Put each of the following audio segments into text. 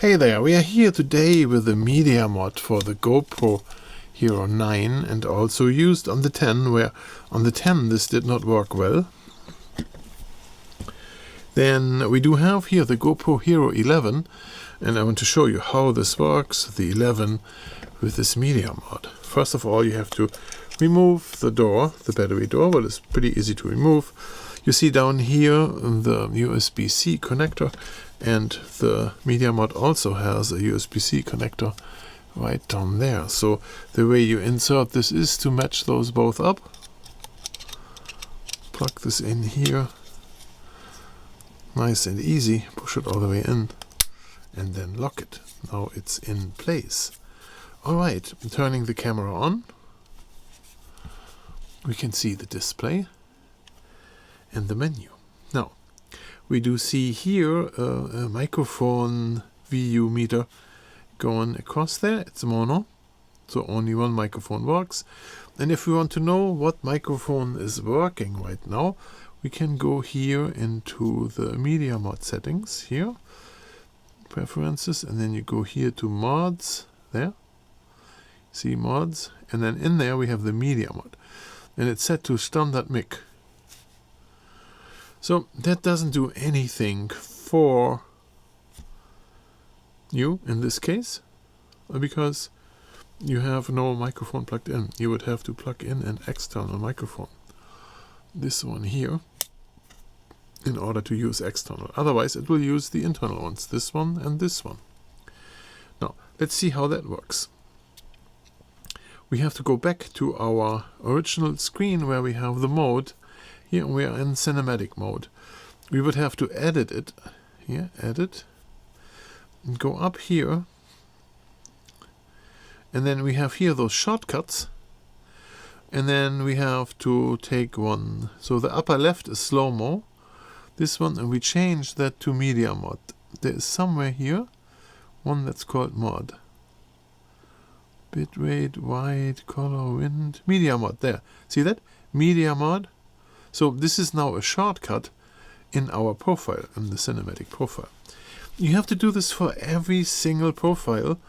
Hey there, we are here today with the media mod for the GoPro Hero 9 and also used on the 10, where on the 10 this did not work well. Then we do have here the GoPro Hero 11, and I want to show you how this works, the 11 with this media mod. First of all, you have to remove the door, the battery door. Well, it's pretty easy to remove. You see down here the USB-C connector, and the media mod also has a USB-C connector right down there. So the way you insert this is to match those both up. Plug this in here. Nice and easy. Push it all the way in and then lock it. Now it's in place. Alright, turning the camera on. We can see the display and the menu. Now, we do see here a microphone VU meter going across there. It's mono, so only one microphone works. And if we want to know what microphone is working right now, we can go here into the media mod settings here, preferences, and then you go here to mods, there, see mods, and then in there we have the media mod, and it's set to standard mic. So that doesn't do anything for you in this case, because you have no microphone plugged in. You would have to plug in an external microphone, this one here, in order to use external. Otherwise it will use the internal ones, this one and this one. Now let's see how that works. We have to go back to our original screen where we have the mode. Here we are in cinematic mode. We would have to edit it. Here, edit. And go up here. And then we have here those shortcuts. And then we have to take one. So the upper left is slow-mo. This one, and we change that to media mod. There is somewhere here one that's called mod. Bitrate, white, color, wind, media mod. There. See that? Media mod. So this is now a shortcut in our profile, in the cinematic profile. You have to do this for every single profile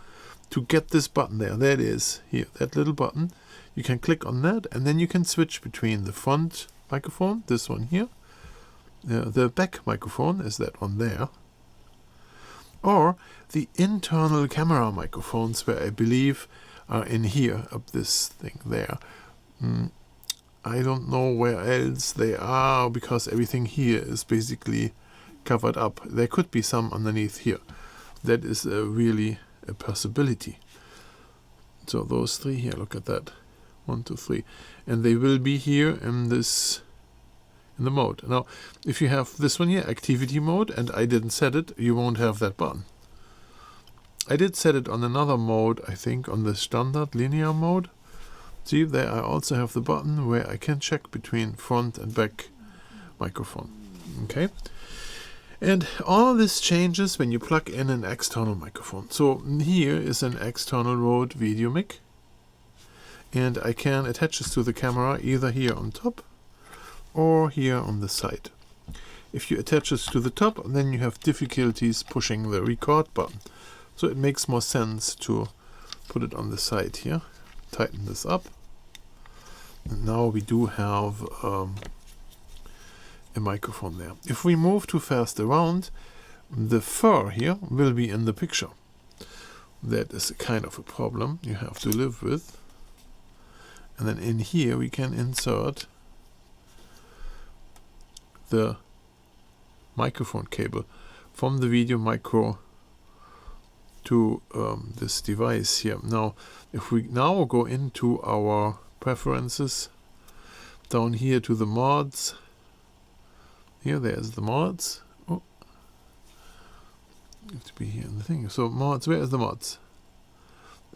to get this button there. There it is, here, that little button. You can click on that, and then you can switch between the front microphone, this one here, the back microphone is that one there, or the internal camera microphones, where I believe are in here, up this thing there. I don't know where else they are, because everything here is basically covered up. There could be some underneath here. That is really a possibility. So those three here, look at that. 1, 2, 3. And they will be here in this, in the mode. Now, if you have this one here, activity mode, and I didn't set it, you won't have that button. I did set it on another mode, I think on the standard linear mode. See, there I also have the button where I can check between front and back microphone. Okay. And all this changes when you plug in an external microphone. So here is an external Rode VideoMic. And I can attach this to the camera either here on top or here on the side. If you attach this to the top, then you have difficulties pushing the record button. So it makes more sense to put it on the side here. Tighten this up, and now we do have a microphone there. If we move too fast around, the fur here will be in the picture. That is a kind of a problem you have to live with. And then in here we can insert the microphone cable from the video micro to this device here. Now, if we now go into our preferences, down here to the mods, here there's the mods. Oh, have to be here in the thing. So mods, where is the mods?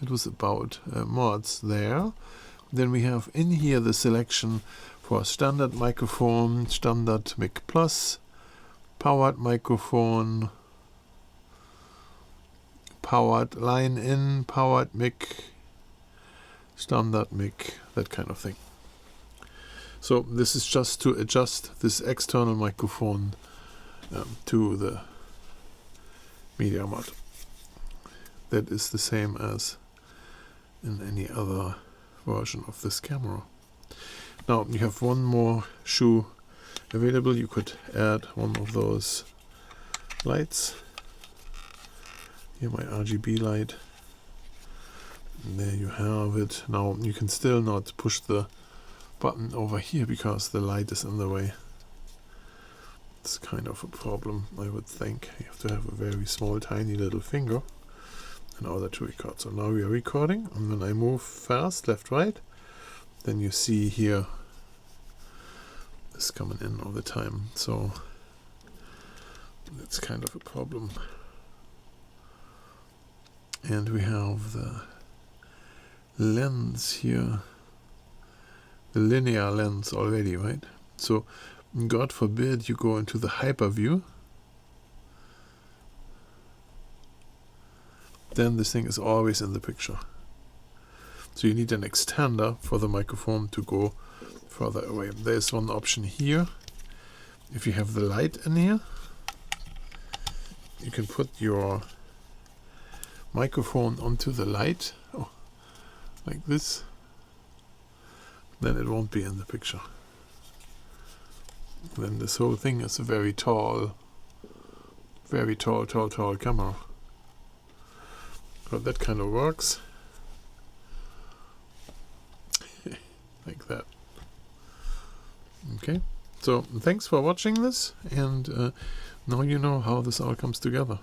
It was about mods there. Then we have in here the selection for standard microphone, standard mic plus, powered microphone, powered line in, powered mic, standard mic, that kind of thing. So this is just to adjust this external microphone to the media mod. that is the same as in any other version of this camera. Now you have one more shoe available. You could add one of those lights. Here my RGB light. And there you have it. Now you can still not push the button over here because the light is in the way. It's kind of a problem, I would think. You have to have a very small, tiny little finger in order to record. So now we are recording, and when I move fast, left, right, then you see here this coming in all the time. So that's kind of a problem. And we have the lens here, the linear lens already, right? So God forbid you go into the hyper view, then this thing is always in the picture. So you need an extender for the microphone to go further away. There's one option here. If you have the light in here, you can put your microphone onto the light, like this. Then it won't be in the picture. Then this whole thing is a very tall camera. But that kind of works. Like that. Okay, so thanks for watching this, and now you know how this all comes together.